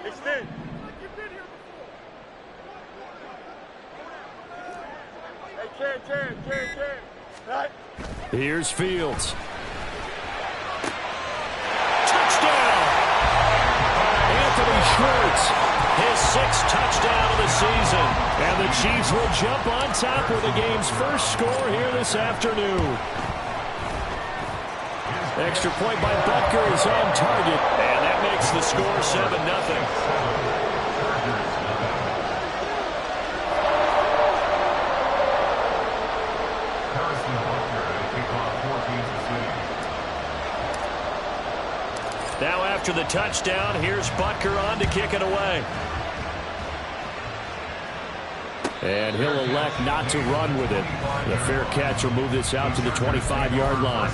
Extend. Hey, Ken. Right. Here's Fields. Touchdown! Anthony Schwartz, his 6th touchdown of the season. And the Chiefs will jump on top with the game's first score here this afternoon. Extra point by Butker is on target. And that makes the score 7-0. Now after the touchdown, here's Butker on to kick it away. And he'll elect not to run with it. The fair catch will move this out to the 25-yard line.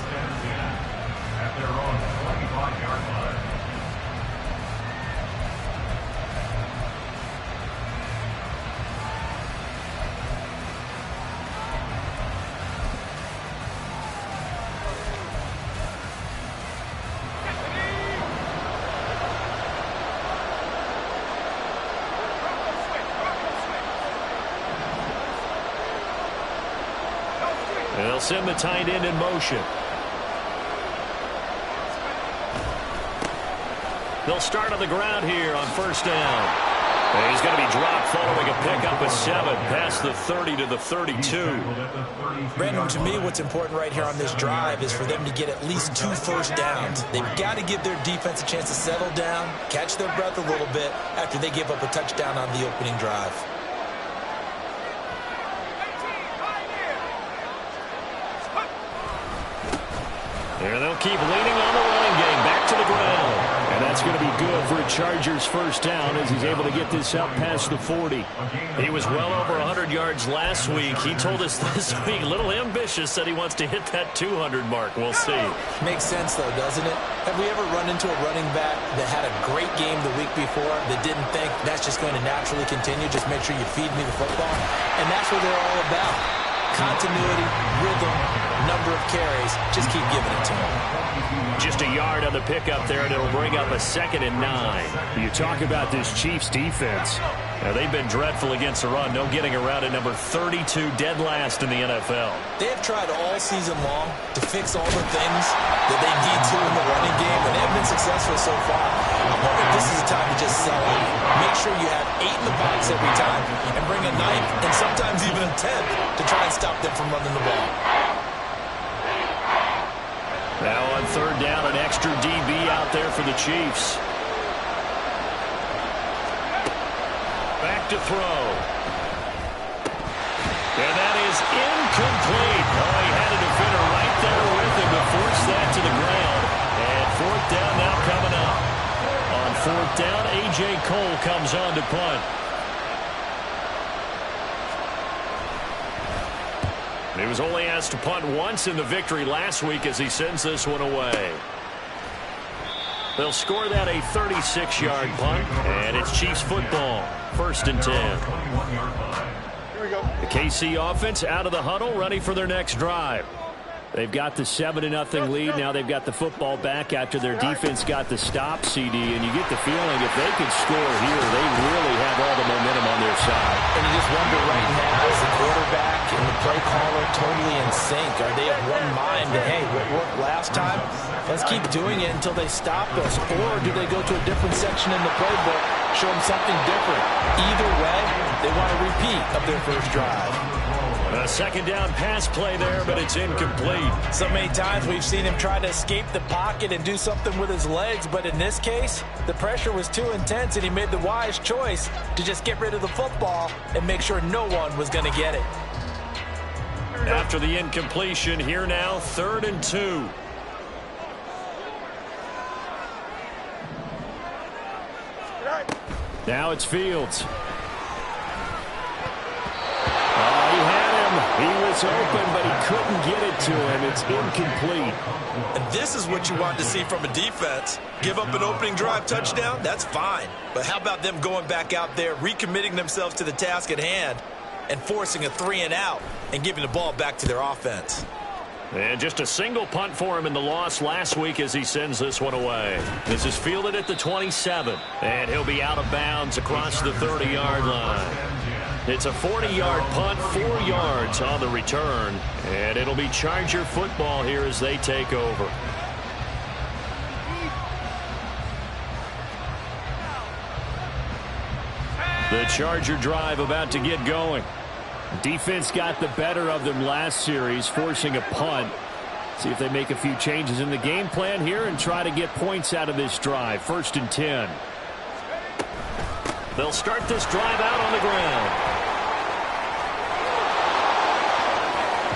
They'll send the tight end in motion. They'll start on the ground here on first down. And he's going to be dropped following a pickup of 7 past the 30 to the 32. Brandon, to me, what's important right here on this drive is for them to get at least 2 first downs. They've got to give their defense a chance to settle down, catch their breath a little bit after they give up a touchdown on the opening drive. And they'll keep leaning on the running game back to the ground. And that's going to be good for a Chargers first down as he's able to get this out past the 40. He was well over 100 yards last week. He told us this week, a little ambitious, said he wants to hit that 200 mark. We'll see. Makes sense, though, doesn't it? Have we ever run into a running back that had a great game the week before that didn't think that's just going to naturally continue? Just make sure you feed me the football. And that's what they're all about. Continuity, rhythm, number of carries. Just keep giving it to him. Just a yard on the pickup there, and it'll bring up a 2nd and 9. You talk about this Chiefs defense. Now, they've been dreadful against the run. No getting around at number 32, dead last in the NFL. They have tried all season long to fix all the things that they need to in the running game, and they have been successful so far. I'm wondering if this is a time to just sell out. Make sure you have 8 in the box every time, and bring a 9th and sometimes even a 10th to try and stop them from running the ball. Now on third down, an extra DB out there for the Chiefs. Back to throw. And that is incomplete. Oh, he had a defender right there with him to force that to the ground. And fourth down now coming up. On fourth down, A.J. Cole comes on to punt. He was only asked to punt once in the victory last week as he sends this one away. They'll score that a 36-yard punt, and it's Chiefs football. 1st and 10. Here we go. The KC offense out of the huddle, ready for their next drive. They've got the 7-0 lead. Now they've got the football back after their defense got the stop, CD. And you get the feeling if they could score here, they really have all the momentum on their side. And you just wonder right now, is the quarterback and the play caller totally in sync? Are they of one mind that, hey, what worked last time? Let's keep doing it until they stop us. Or do they go to a different section in the playbook, show them something different? Either way, they want a repeat of their first drive. A 2nd down pass play there, but it's incomplete. So many times we've seen him try to escape the pocket and do something with his legs, but in this case, the pressure was too intense and he made the wise choice to just get rid of the football and make sure no one was going to get it. After the incompletion, here now, 3rd and 2. Now it's Fields. He was open, but he couldn't get it to him. It's incomplete. And this is what you want to see from a defense. Give up an opening drive touchdown, that's fine. But how about them going back out there, recommitting themselves to the task at hand, and forcing a 3-and-out and giving the ball back to their offense? And just a single punt for him in the loss last week as he sends this one away. This is fielded at the 27. And he'll be out of bounds across the 30-yard line. It's a 40-yard punt, 4 yards on the return. And it'll be Charger football here as they take over. The Charger drive about to get going. Defense got the better of them last series, forcing a punt. See if they make a few changes in the game plan here and try to get points out of this drive. 1st and 10. They'll start this drive out on the ground.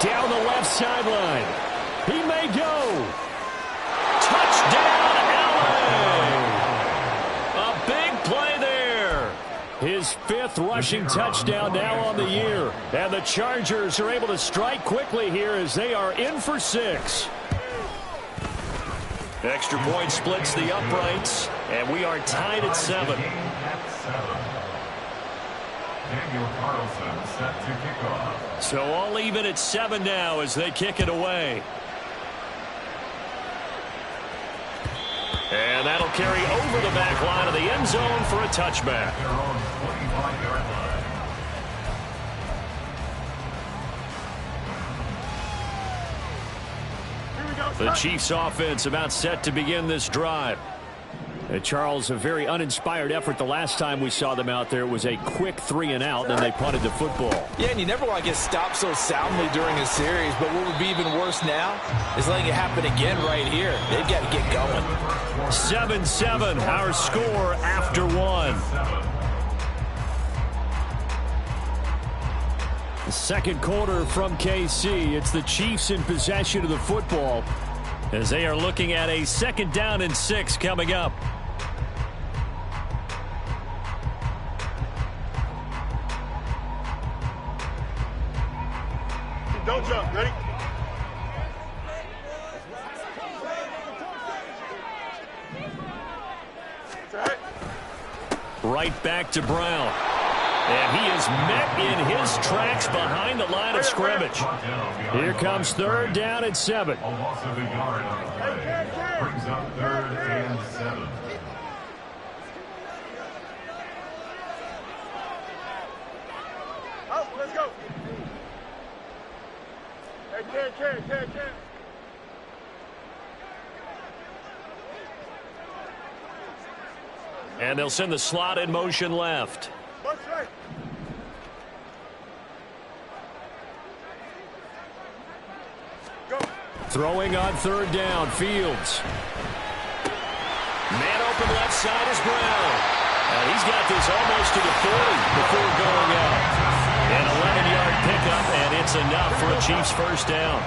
Down the left sideline. He may go. Touchdown, LA! A big play there. His 5th rushing touchdown now on the year. And the Chargers are able to strike quickly here as they are in for 6. Extra point splits the uprights, and we are tied at 7. So all even at 7 now as they kick it away. And that'll carry over the back line of the end zone for a touchback. The Chiefs offense about set to begin this drive. Charles, a very uninspired effort the last time we saw them out there. It was a quick 3 and out, and they punted the football. Yeah, and you never want to get stopped so soundly during a series, but what would be even worse now is letting it happen again right here. They've got to get going. 7-7, our score after 1. The second quarter from KC. It's the Chiefs in possession of the football as they are looking at a 2nd down and 6 coming up. Don't jump. Ready? Right back to Brown. And he is met in his tracks behind the line of scrimmage. Here comes 3rd down and 7. A loss of a yard on the play. Brings up 3rd and 7. Oh, let's go. Hey, Ken. And they'll send the slot in motion left. What's right? Go. Throwing on 3rd down, Fields. Man open left side is Brown. And he's got this almost to the 40 before going out. An 11-yard pickup, and it's enough for a Chiefs 1st down.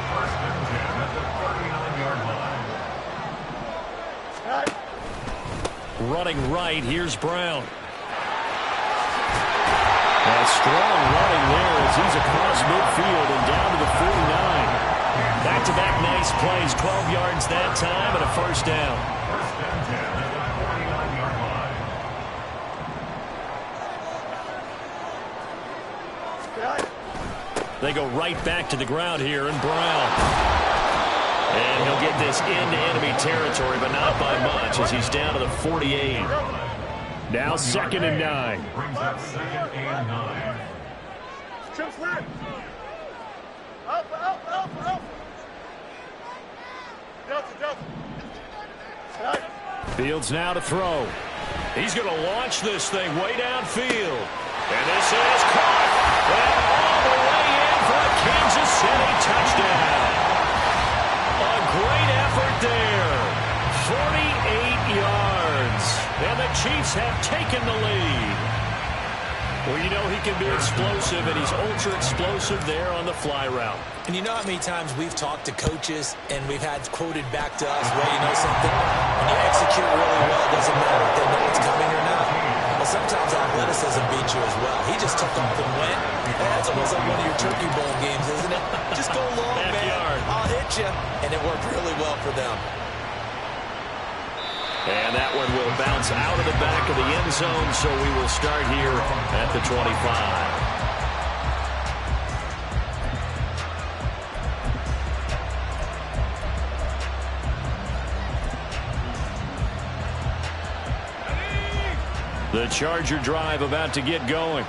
Running right, here's Brown. A strong running there as he's across midfield and down to the 49. Back-to-back nice plays, 12 yards that time and a 1st down. They go right back to the ground here, and Brown. And he'll get this into enemy territory, but not by much as he's down to the 48. Now 2nd and 9. Brings up 2nd and 9. Chips left. Up. Delta. Fields now to throw. He's going to launch this thing way downfield. And this is caught. And all the way in for a Kansas City touchdown. A great effort there. 48 yards. And the Chiefs have taken the lead. Well, you know he can be explosive, and he's ultra-explosive there on the fly route. And you know how many times we've talked to coaches and we've had quoted back to us, well, you know something? When you execute really well, it doesn't matter if they know it's coming or not. Well, sometimes athleticism beats you as well. He just took off and went. And that's almost like one of your Turkey Bowl games, isn't it? Just go long, man. I'll hit you. And it worked really well for them. And that one will bounce out of the back of the end zone, so we will start here at the 25. The Charger drive about to get going.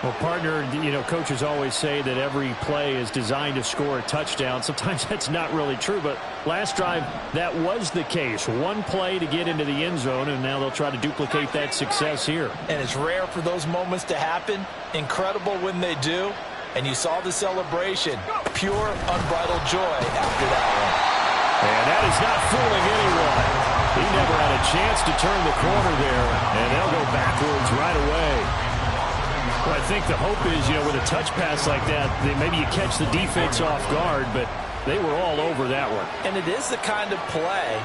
Well, partner, coaches always say that every play is designed to score a touchdown. Sometimes that's not really true, but last drive, that was the case. One play to get into the end zone, and now they'll try to duplicate that success here. And it's rare for those moments to happen. Incredible when they do. And you saw the celebration. Pure, unbridled joy after that one. And that is not fooling anyone. He never had a chance to turn the corner there, and they'll go backwards right away. Well, I think the hope is, with a touch pass like that, maybe you catch the defense off guard, but they were all over that one. And it is the kind of play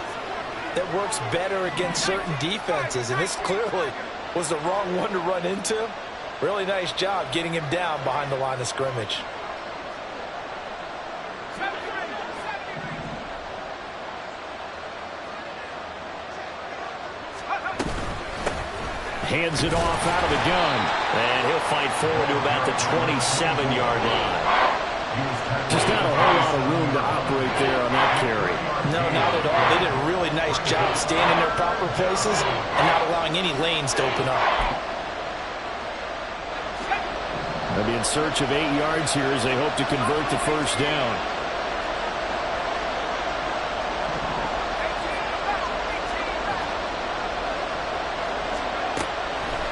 that works better against certain defenses, and this clearly was the wrong one to run into. Really nice job getting him down behind the line of scrimmage. Hands it off out of the gun. And he'll fight forward to about the 27-yard line. Just not a whole lot of room to operate there on that carry. No, not at all. They did a really nice job staying in their proper places and not allowing any lanes to open up. They'll be in search of 8 yards here as they hope to convert the first down.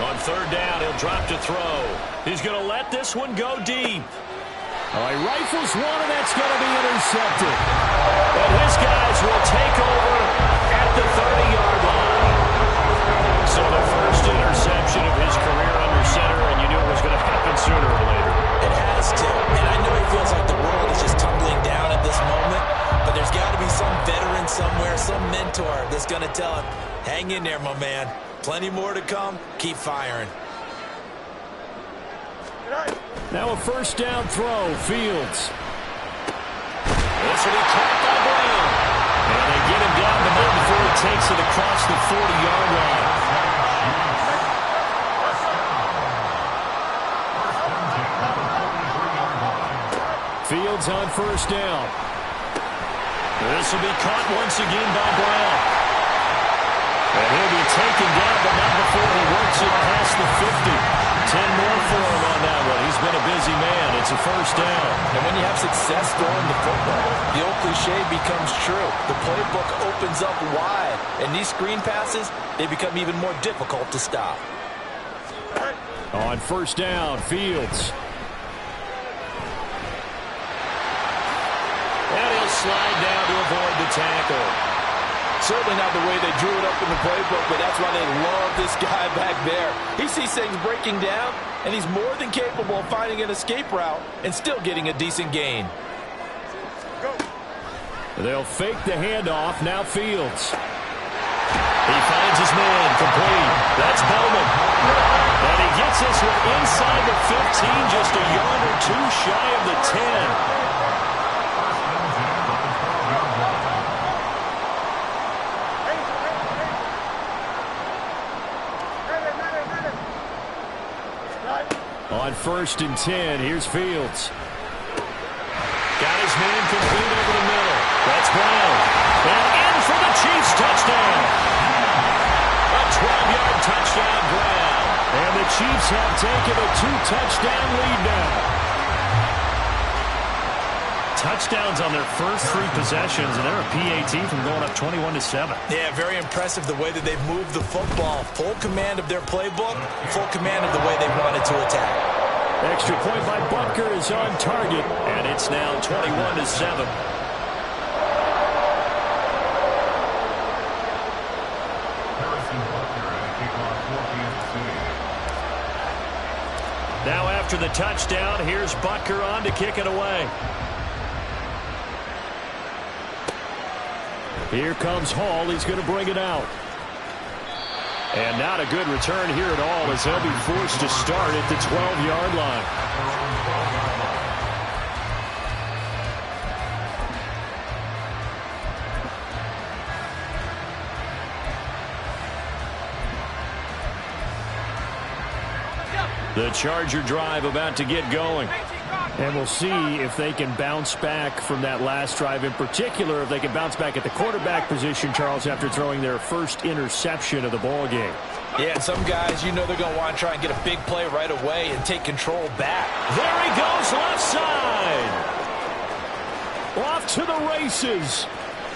On third down, he'll drop to throw. He's going to let this one go deep. All right, rifles one, and that's going to be intercepted. But his guys will take over at the 30-yard line. So the first interception of his career under center, and you knew it was going to happen sooner or later. It has to. And I know it feels like the world is just tumbling down at this moment, but there's got to be some veteran somewhere, some mentor that's going to tell him, hang in there, my man. Plenty more to come. Keep firing. Now a first down throw. Fields. This will be caught by Brown. And they get him down the middle before he takes it across the 40-yard line. Fields on first down. This will be caught once again by Brown. And he'll be taken down, but not before he works it past the 50. 10 more for him on that one. He's been a busy man. It's a first down. And when you have success throwing the football, the old cliche becomes true. The playbook opens up wide. And these screen passes, they become even more difficult to stop. On first down, Fields. And he'll slide down to avoid the tackle. Certainly not the way they drew it up in the playbook, but that's why they love this guy back there. He sees things breaking down, and he's more than capable of finding an escape route and still getting a decent gain. Go. They'll fake the handoff. Now Fields. He finds his man complete. That's Bowman. And he gets this one inside the 15, just a yard or two shy of the 10. On first and 10, here's Fields. Got his man complete over the middle. That's Brown. And in for the Chiefs touchdown. A 12-yard touchdown Brown. And the Chiefs have taken a 2-touchdown lead now. Touchdowns on their first 3 possessions, and they're a PAT from going up 21-7. Yeah, very impressive the way that they've moved the football. Full command of their playbook, full command of the way they wanted to attack. Extra point by Butker is on target, and it's now 21-7. Now after the touchdown, here's Butker on to kick it away. Here comes Hall. He's going to bring it out. And not a good return here at all as they'll be forced to start at the 12-yard line. The Charger drive about to get going. And we'll see if they can bounce back from that last drive. In particular, if they can bounce back at the quarterback position, Charles, after throwing their first interception of the ball game. Yeah, and some guys, you know they're going to want to try and get a big play right away and take control back. There he goes, left side. Off to the races.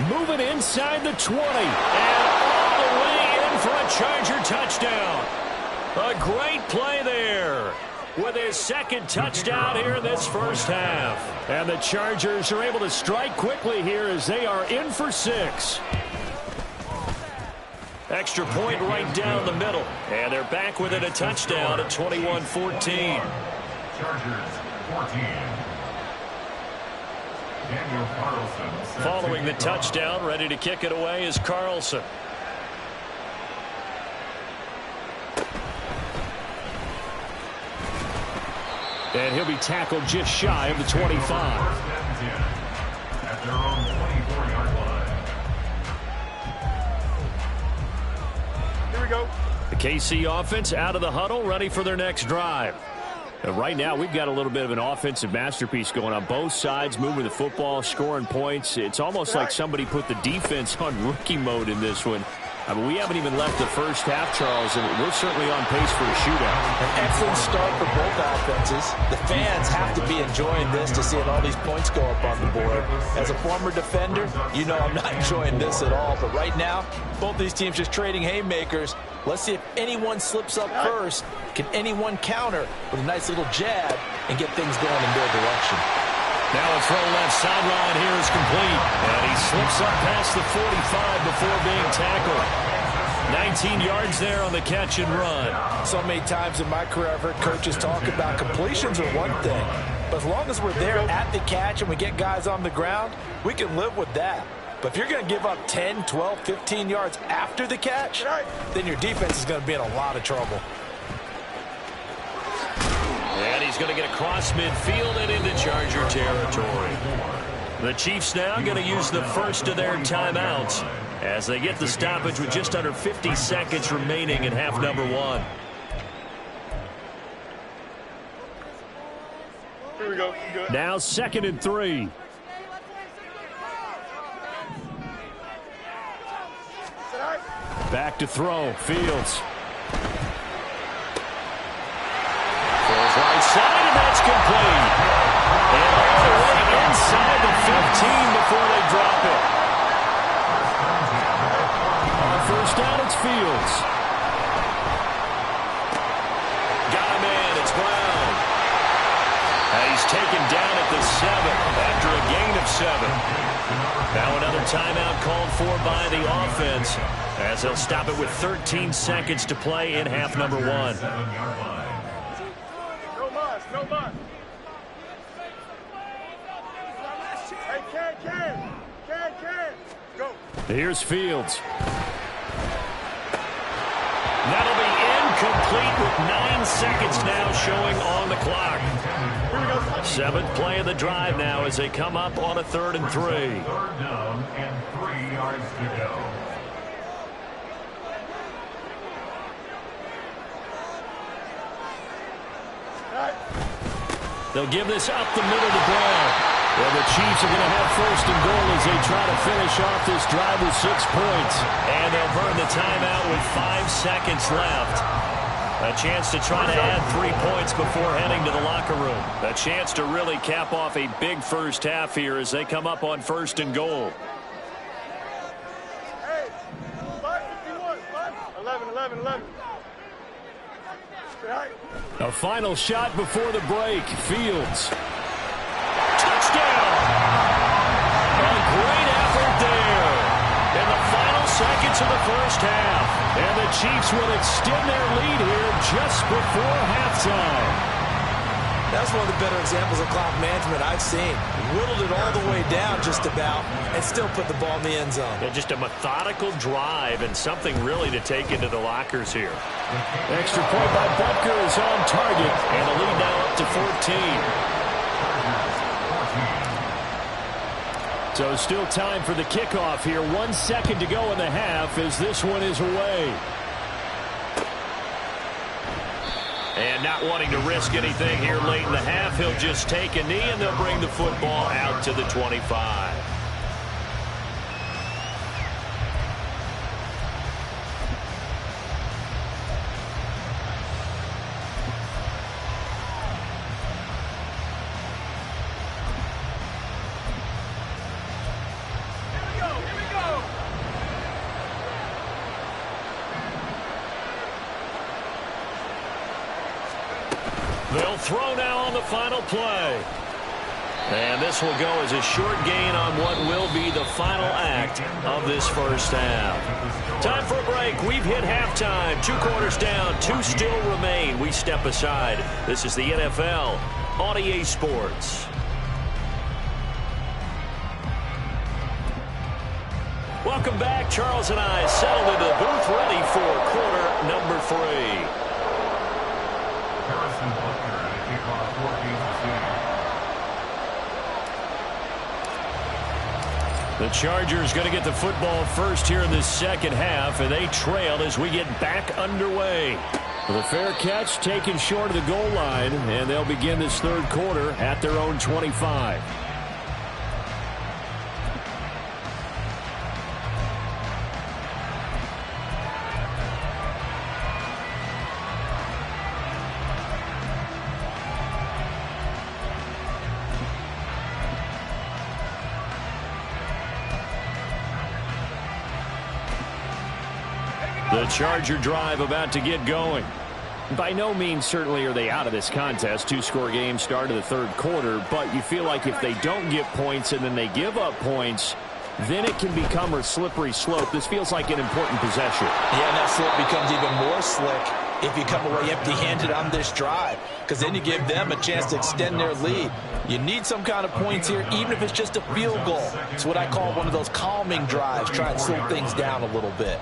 Moving inside the 20. And all the way in for a Charger touchdown. A great play there with his second touchdown here in this first half. And the Chargers are able to strike quickly here as they are in for 6. Extra point right down the middle. And they're back within a touchdown at 21-14. Chargers 14. Daniel Carlson. Following the touchdown, ready to kick it away is Carlson. And he'll be tackled just shy of the 25. At their own 24-yard line. Here we go. The KC offense out of the huddle, ready for their next drive. And right now, we've got a little bit of an offensive masterpiece going on both sides, moving the football, scoring points. It's almost like somebody put the defense on rookie mode in this one. I mean, we haven't even left the first half, Charles, and we're certainly on pace for a shootout. An excellent start for both offenses. The fans have to be enjoying this to see all these points go up on the board. As a former defender, you know I'm not enjoying this at all. But right now, both these teams just trading haymakers. Let's see if anyone slips up first. Can anyone counter with a nice little jab and get things going in their direction? Now a throw left sideline here is complete. And he slips up past the 45 before being tackled. 19 yards there on the catch and run. So many times in my career I've heard coaches talk about completions are one thing. But as long as we're there at the catch and we get guys on the ground, we can live with that. But if you're going to give up 10, 12, 15 yards after the catch, then your defense is going to be in a lot of trouble. And he's going to get across midfield and into Charger territory. The Chiefs now going to use the first of their timeouts as they get the stoppage with just under 50 seconds remaining in half number 1. Here we go. Good. Now 2nd and 3. Back to throw. Fields. Throws right side, and that's complete. And all the way inside the 15 before they drop it. On first down, it's Fields. Got a man. It's Brown. And he's taken down at the 7 after a gain of 7. Now another timeout called for by the offense as they'll stop it with 13 seconds to play in half number 1. No muss, no muss. Hey, can. Go. Here's Fields. That'll be incomplete with 9 seconds now showing on the clock. 7th play of the drive now as they come up on a 3rd and 3. 3rd down and 3 yards to go. They'll give this up the middle to Brown. Well, the Chiefs are going to have 1st and goal as they try to finish off this drive with 6 points. And they'll burn the timeout with 5 seconds left. A chance to try to add 3 points before heading to the locker room. A chance to really cap off a big first half here as they come up on 1st and goal. Hey, 5:51, 11. A final shot before the break. Fields. Touchdown! A great effort there in the final seconds of the first half. And the Chiefs will extend their lead here just before halftime. That's one of the better examples of clock management I've seen. Whittled it all the way down just about and still put the ball in the end zone. Yeah, just a methodical drive and something really to take into the lockers here. Extra point by Butker is on target. And the lead now up to 14. So still time for the kickoff here. 1 second to go in the half as this one is away. And not wanting to risk anything here late in the half, he'll just take a knee and they'll bring the football out to the 25. They'll throw now on the final play. And this will go as a short gain on what will be the final act of this first half. Time for a break. We've hit halftime. 2 quarters down. 2 still remain. We step aside. This is the NFL on EA Sports. Welcome back. Charles and I settled into the booth ready for quarter number 3. Harrison Butker at a kickoff, 14 The Chargers going to get the football first here in the second half, and they trail as we get back underway. The fair catch taken short of the goal line, and they'll begin this third quarter at their own 25. The Charger drive about to get going. By no means certainly are they out of this contest. 2-score game start of the third quarter, but you feel like if they don't get points and then they give up points, then it can become a slippery slope. This feels like an important possession. Yeah, and that slope becomes even more slick if you come away empty-handed on this drive, because then you give them a chance to extend their lead. You need some kind of points here, even if it's just a field goal. It's what I call one of those calming drives, try and slow things down a little bit.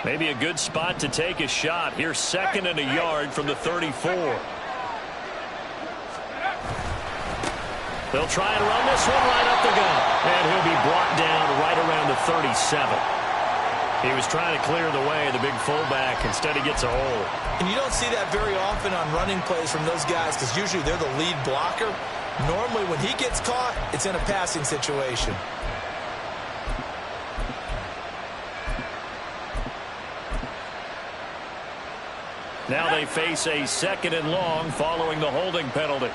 Maybe a good spot to take a shot. Here's 2nd and a yard from the 34. They'll try and run this one right up the gut. And he'll be brought down right around the 37. He was trying to clear the way, the big fullback. Instead, he gets a hole. And you don't see that very often on running plays from those guys, because usually they're the lead blocker. Normally, when he gets caught, it's in a passing situation. Now they face a 2nd and long following the holding penalty.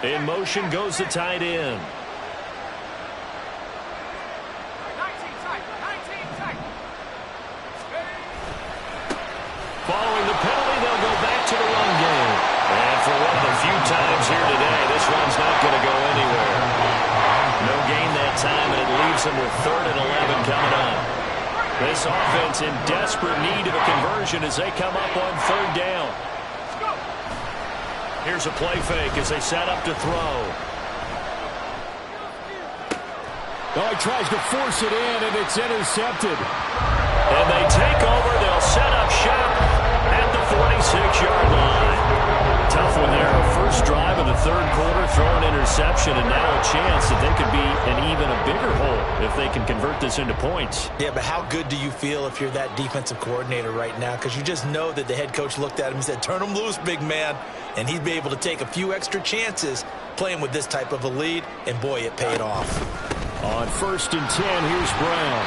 In motion goes the tight end. Following the penalty, they'll go back to the run game. And for one of the few times here today, this run's not going to go anywhere. No gain that time, and it leaves them with 3rd and 11 coming up. This offense in desperate need of a conversion as they come up on 3rd down. Here's a play fake as they set up to throw. Oh, he tries to force it in, and it's intercepted. And they take over. They'll set up shop at the 46-yard line. Tough one there. First drive of the third quarter, throw an interception, and now a chance that they could be an even a bigger hole if they can convert this into points. Yeah, but how good do you feel if you're that defensive coordinator right now? Because you just know that the head coach looked at him and said, turn him loose, big man. And he'd be able to take a few extra chances playing with this type of a lead, and boy, it paid off. On 1st and 10, here's Brown.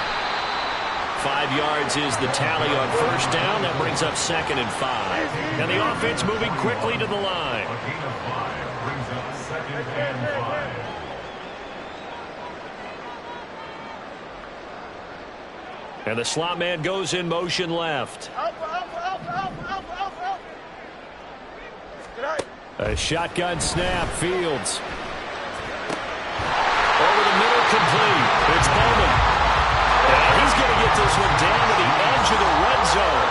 5 yards is the tally on first down. That brings up 2nd and 5. And the offense moving quickly to the line. A gain of 5 brings up 2nd and 5. And the slot man goes in motion left. A shotgun snap, Fields. Over the middle, complete. It's Bowman. And he's going to get this one down to the edge of the red zone.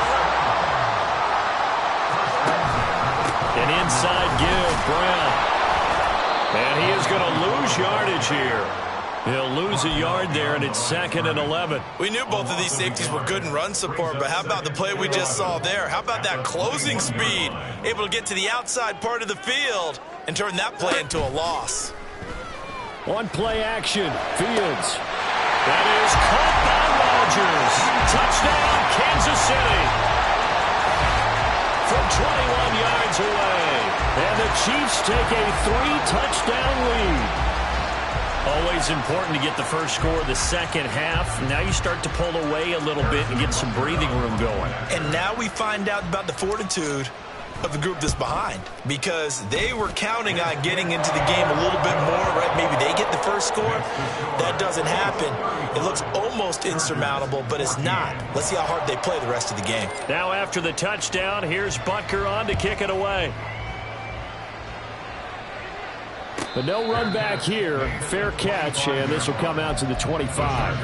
An inside give, Brown. And he is going to lose yardage here. He'll lose a yard there, and it's 2nd and 11. We knew both of these safeties were good in run support, but how about the play we just saw there? How about that closing speed? Able to get to the outside part of the field and turn that play into a loss. On play action, Fields. That is caught by Rodgers. Touchdown, Kansas City. From 21 yards away. And the Chiefs take a 3-touchdown lead. Always important to get the first score of the second half. Now you start to pull away a little bit and get some breathing room going. And now we find out about the fortitude of the group that's behind, because they were counting on getting into the game a little bit more, right? Maybe they get the first score. That doesn't happen. It looks almost insurmountable, but it's not. Let's see how hard they play the rest of the game. Now after the touchdown, here's Butker on to kick it away. But no run back here. Fair catch, and this will come out to the 25.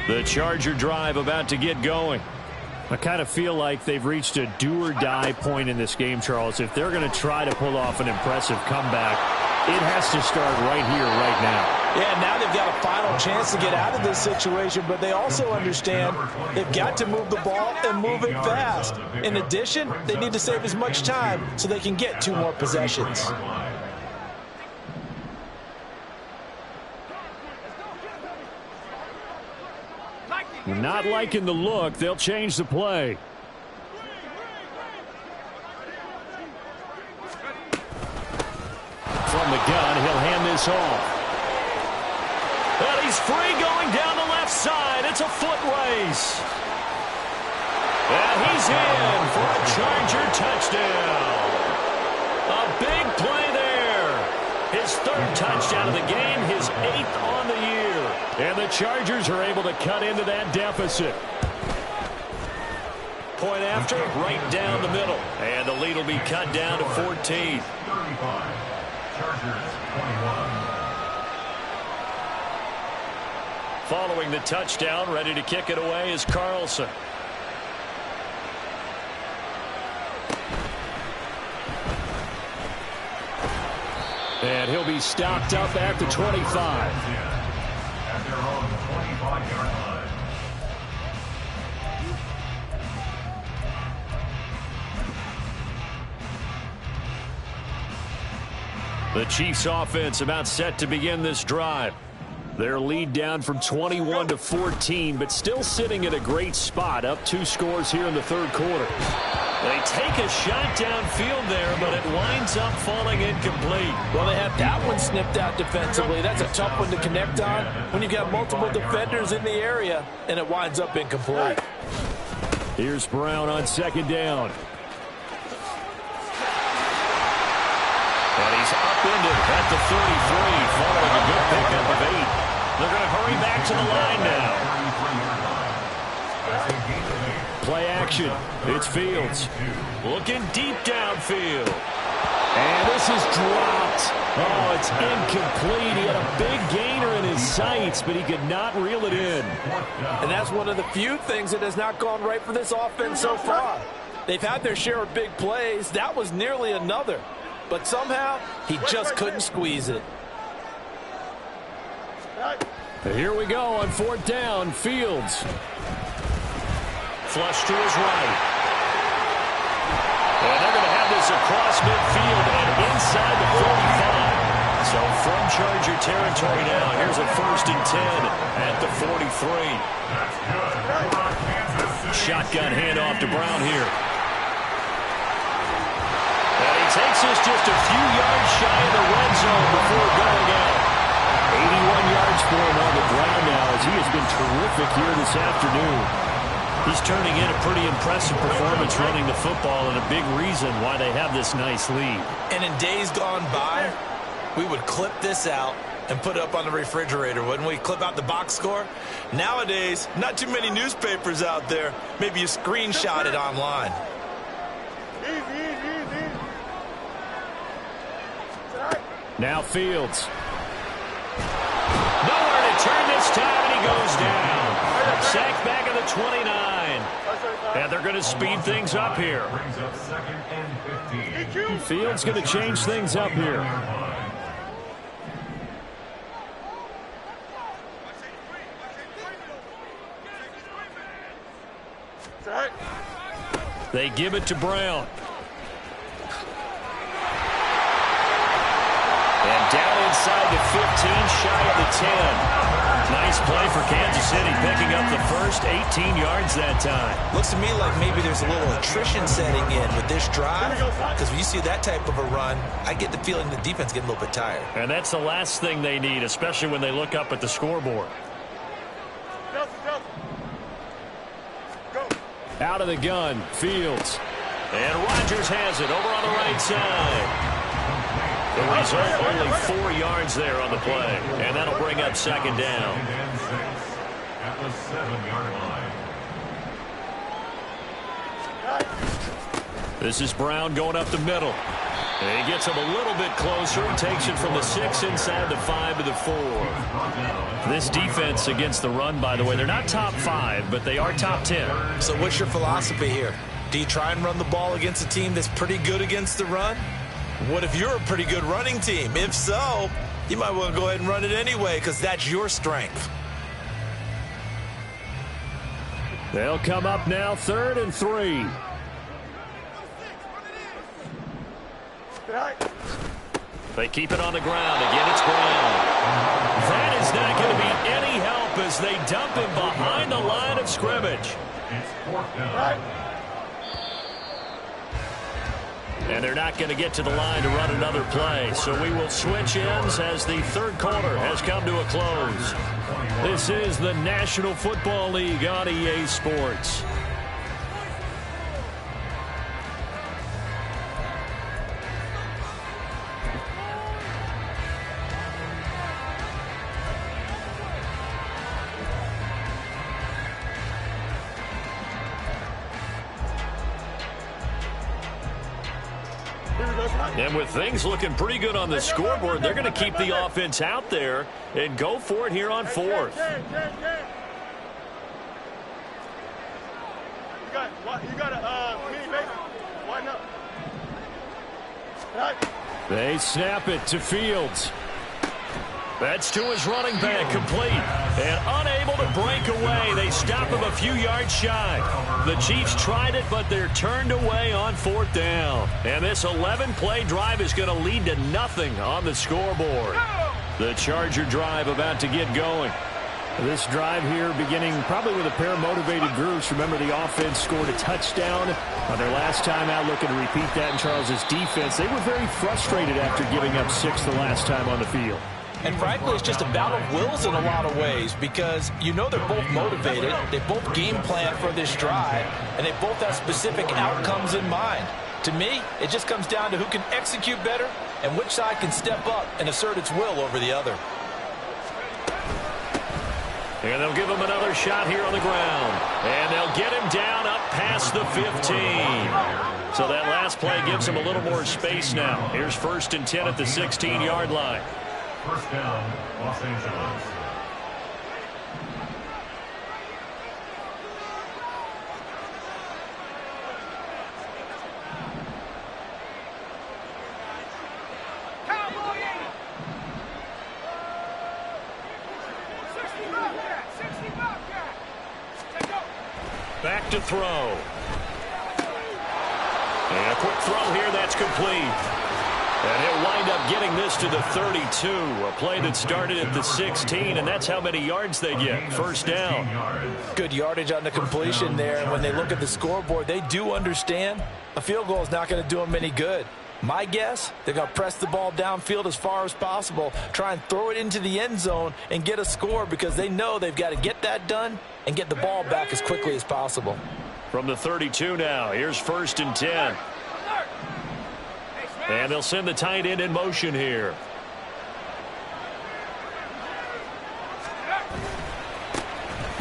The Charger drive about to get going. I kind of feel like they've reached a do-or-die point in this game, Charles. If they're going to try to pull off an impressive comeback, it has to start right here, right now. Yeah, now they've got a final chance to get out of this situation, but they also understand they've got to move the ball and move it fast. In addition, they need to save as much time so they can get 2 more possessions. Not liking the look. They'll change the play. From the gun, he'll hand this off. Well, he's free going down the left side. It's a foot race. And he's in for a Charger touchdown. A big play there. His 3rd touchdown of the game, his 8th on the year. And the Chargers are able to cut into that deficit. Point after, right down the middle. And the lead will be cut down to 14. 35. Chargers 21. Following the touchdown, ready to kick it away is Carlson. And he'll be stopped up at the 25. At their own 25-yard line. The Chiefs offense about set to begin this drive. Their lead down from 21 to 14, but still sitting at a great spot, up 2 scores here in the 3rd quarter. They take a shot downfield there, but it winds up falling incomplete. Well, they have that one snipped out defensively. That's a tough one to connect on when you've got multiple defenders in the area, and it winds up incomplete. Here's Brown on 2nd down. And he's upended at the 33, following a good pickup of 8. They're going to hurry back to the line now. Play action. It's Fields. Looking deep downfield. And this is dropped. Oh, it's incomplete. He had a big gainer in his sights, but he could not reel it in. And that's one of the few things that has not gone right for this offense so far. They've had their share of big plays. That was nearly another. But somehow, he just couldn't squeeze it. Here we go on 4th down. Fields. Flush to his right. And they're going to have this across midfield and inside the 45. So from Charger territory now, here's a 1st and 10 at the 43. Shotgun handoff to Brown here. And he takes us just a few yards shy of the red zone before going out. 81 yards for him on the ground now, as he has been terrific here this afternoon. He's turning in a pretty impressive performance running the football, and a big reason why they have this nice lead. And in days gone by, we would clip this out and put it up on the refrigerator, wouldn't we? Clip out the box score. Nowadays, not too many newspapers out there. Maybe you screenshot it online. Easy. Now Fields. Nowhere to turn this time, and he goes down. Sacked back at the 29. And they're going to speed things up here. Brings up 2nd and 15. Fields going to change things up here. They give it to Brown. And down inside the 15, shy of the 10. Nice play for Kansas City, picking up the first 18 yards that time. Looks to me like maybe there's a little attrition setting in with this drive, because when you see that type of a run, I get the feeling the defense getting a little bit tired. And that's the last thing they need, especially when they look up at the scoreboard. Out of the gun, Fields. And Rodgers has it over on the right side. The result, only 4 yards there on the play. And that'll bring up second down. At the 7-yard line. This is Brown going up the middle. And he gets him a little bit closer. Takes it from the 6 inside the 5 to the 4. This defense against the run, by the way, they're not top 5, but they are top 10. So what's your philosophy here? Do you try and run the ball against a team that's pretty good against the run? What if you're a pretty good running team? If so, you might want to go ahead and run it anyway, because that's your strength. They'll come up now, 3rd and 3. They keep it on the ground. Again, it's Brown. That is not going to be any help as they dump him behind the line of scrimmage. It's 4th down. And they're not going to get to the line to run another play. So we will switch ends as the third quarter has come to a close. This is the National Football League on EA Sports. And with things looking pretty good on the scoreboard, they're going to keep the offense out there and go for it here on 4th. You got a mini baby. Why not? They snap it to Fields. That's to his running back, complete. And unable to break away. They stop him a few yards shy. The Chiefs tried it, but they're turned away on 4th down. And this 11-play drive is going to lead to nothing on the scoreboard. The Charger drive about to get going. This drive here beginning probably with a pair of motivated groups. Remember, the offense scored a touchdown on their last time out, looking to repeat that in Charles's defense. They were very frustrated after giving up 6 the last time on the field. And frankly, it's just a battle of wills in a lot of ways, because you know they're both motivated, they both game plan for this drive, and they both have specific outcomes in mind. To me, it just comes down to who can execute better and which side can step up and assert its will over the other. And they'll give him another shot here on the ground. And they'll get him down up past the 15. So that last play gives him a little more space now. Here's 1st and 10 at the 16-yard line. 1st down, Los Angeles. Back to throw. And a quick throw here, that's complete. And he'll wind up getting this to the 32. A play that started at the 16, and that's how many yards they get. 1st down. Good yardage on the completion there. And when they look at the scoreboard, they do understand a field goal is not going to do them any good. My guess, they're going to press the ball downfield as far as possible, try and throw it into the end zone and get a score, because they know they've got to get that done and get the ball back as quickly as possible. From the 32 now, here's 1st and 10. And they'll send the tight end in motion here.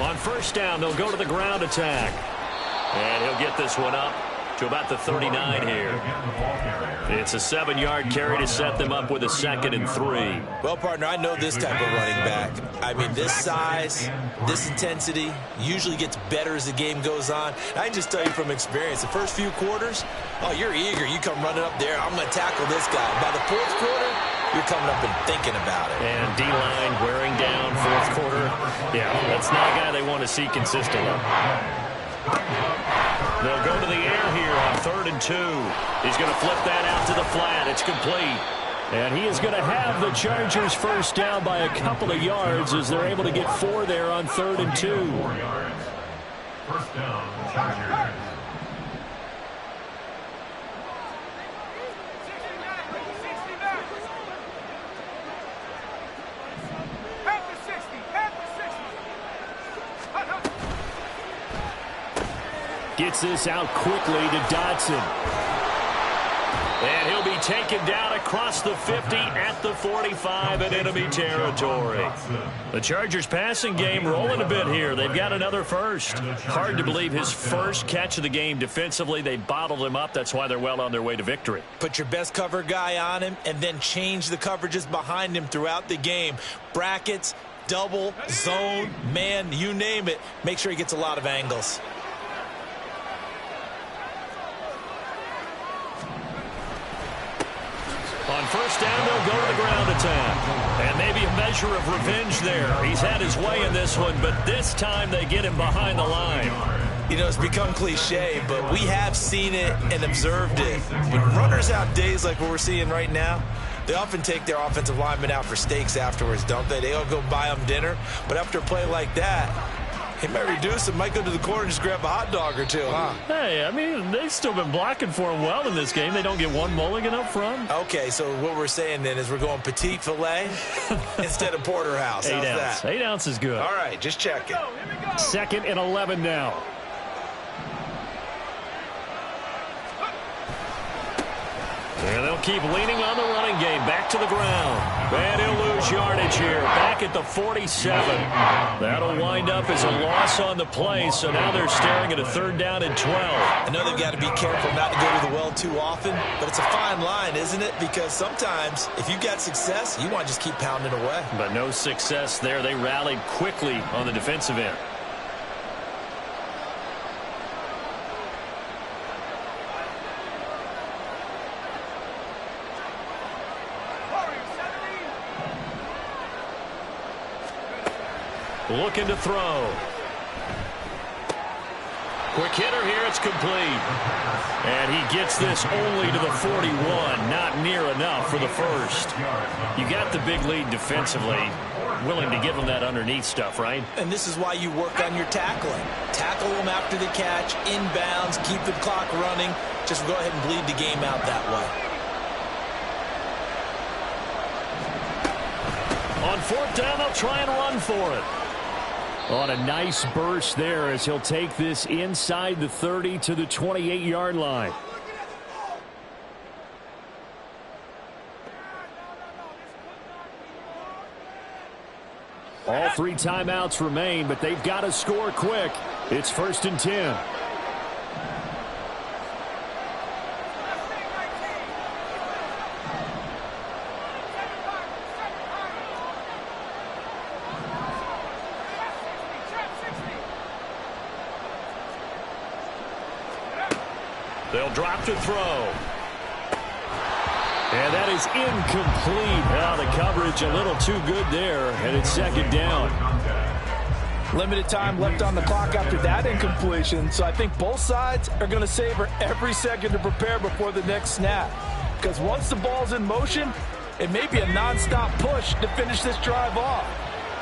On 1st down, they'll go to the ground attack. And he'll get this one up to about the 39 here. It's a 7-yard carry to set them up with a 2nd and 3. Well, partner, I know this type of running back. I mean, this size, this intensity usually gets better as the game goes on. I can just tell you from experience, the first few quarters, oh, you're eager. You come running up there, I'm going to tackle this guy. By the 4th quarter, you're coming up and thinking about it. And D-line wearing down 4th quarter. Yeah, that's not a guy they want to see consistently. They'll go to the air here on 3rd and 2. He's going to flip that out to the flat. It's complete. And he is going to have the Chargers first down by a couple of yards as they're able to get 4 there on 3rd and 2. 4 yards. First down, Chargers. Gets this out quickly to Dotson. And he'll be taken down across the 50 at the 45 in enemy territory. The Chargers passing game rolling a bit here. They've got another first. Hard to believe his first catch of the game defensively. They bottled him up. That's why they're well on their way to victory. Put your best cover guy on him and then change the coverages behind him throughout the game. Brackets, double, zone, man, you name it. Make sure he gets a lot of angles. On first down, they'll go to the ground attack. And maybe a measure of revenge there. He's had his way in this one, but this time they get him behind the line. You know, it's become cliche, but we have seen it and observed it. When runners out days like what we're seeing right now, they often take their offensive linemen out for steaks afterwards, don't they? They all go buy them dinner. But after a play like that, he might reduce it, might go to the corner and just grab a hot dog or two, huh? Hey, I mean, they've still been blocking for him well in this game. They don't get one mulligan up front. Okay, so what we're saying then is we're going petite filet instead of porterhouse. 8 How's ounce. that? 8 ounce is good. All right, just checking. 2nd and 11 now. And they'll keep leaning on the running game. Back to the ground. And he'll lose yardage here. Back at the 47. That'll wind up as a loss on the play. So now they're staring at a 3rd down and 12. I know they've got to be careful not to go to the well too often, but it's a fine line, isn't it? Because sometimes if you've got success, you want to just keep pounding away. But no success there. They rallied quickly on the defensive end. Looking to throw. Quick hitter here. It's complete. And he gets this only to the 41. Not near enough for the first. You got the big lead defensively. Willing to give him that underneath stuff, right? And this is why you work on your tackling. Tackle them after the catch, inbounds, keep the clock running. Just go ahead and bleed the game out that way. On 4th down, they'll try and run for it. On a nice burst there as he'll take this inside the 30 to the 28-yard line. All 3 timeouts remain, but they've got to score quick. It's 1st and 10. They'll drop to throw. And that is incomplete. Well, the coverage a little too good there, and it's 2nd down. Limited time left on the clock after that incompletion, so I think both sides are going to savor every second to prepare before the next snap. Because once the ball's in motion, it may be a nonstop push to finish this drive off.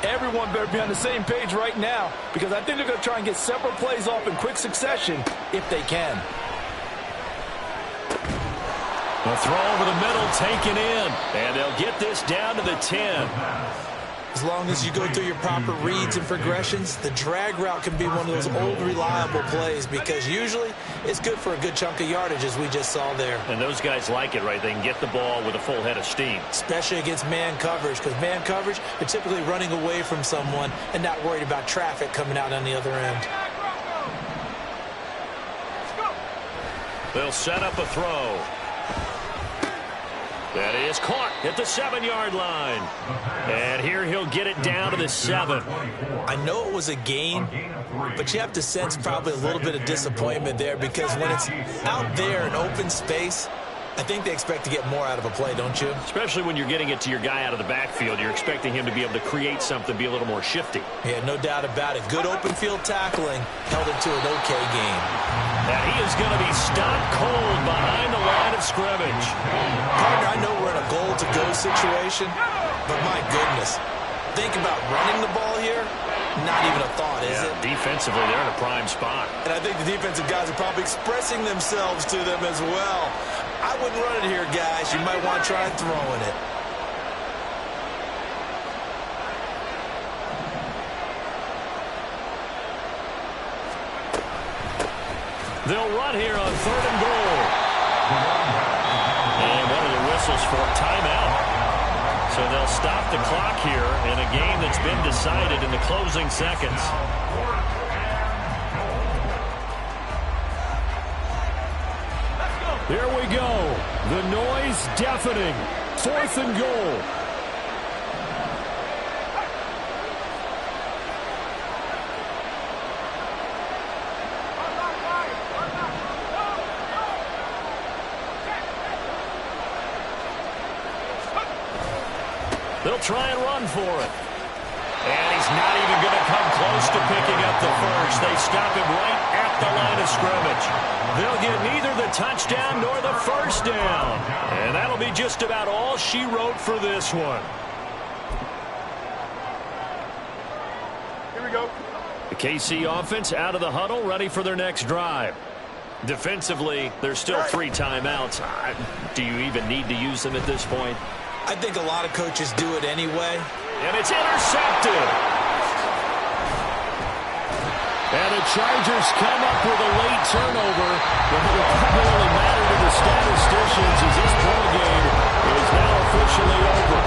Everyone better be on the same page right now, because I think they're going to try and get several plays off in quick succession if they can. The throw over the middle taken in. And they'll get this down to the 10. As long as you go through your proper reads and progressions, the drag route can be one of those old reliable plays because usually it's good for a good chunk of yardage as we just saw there. And those guys like it, right? They can get the ball with a full head of steam. Especially against man coverage, because man coverage, they're typically running away from someone and not worried about traffic coming out on the other end. They'll set up a throw. That is caught at the 7-yard line. And here he'll get it down to the 7. I know it was a gain, but you have to sense probably a little bit of disappointment there because when it's out there in open space, I think they expect to get more out of a play, don't you? Especially when you're getting it to your guy out of the backfield. You're expecting him to be able to create something, be a little more shifty. Yeah, no doubt about it. Good open field tackling held it to an okay game. And he is going to be stopped cold behind the line of scrimmage. Partner, I know we're in a goal-to-go situation, but my goodness, think about running the ball here. Not even a thought, is it? Defensively, they're in a prime spot. And I think the defensive guys are probably expressing themselves to them as well. I wouldn't run it here, guys. You might want to try throwing it. They'll run here on 3rd and goal. And one of the whistles for a timeout. So they'll stop the clock here in a game that's been decided in the closing seconds. Here we go. The noise deafening. 4th and goal. They'll try and run for it. And he's not even going to come close to picking up the first. They stop him right at the line of scrimmage. They'll get neither the touchdown nor the first down. And that'll be just about all she wrote for this one. Here we go. The KC offense out of the huddle, ready for their next drive. Defensively, there's still 3 timeouts. Do you even need to use them at this point? I think a lot of coaches do it anyway. And it's intercepted. And the Chargers come up with a late turnover. But it doesn't really matter to the statisticians as this ball game is now officially over.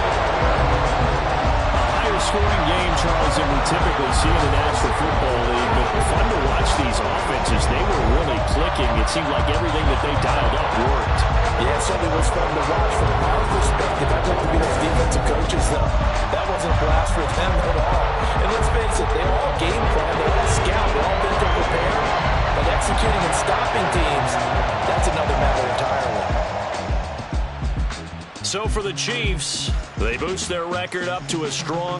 A higher scoring game, Charles, than we typically see in the National Football League. But fun to watch these offenses. They were really clicking. It seemed like everything that they dialed up worked. Yeah, it certainly was fun to watch from our perspective. I want to be those defensive coaches, though. That wasn't a blast for them at all. And let's face it, they all game plan, they all scout, they all been prepared. But executing and stopping teams, that's another matter entirely. So for the Chiefs, they boost their record up to a strong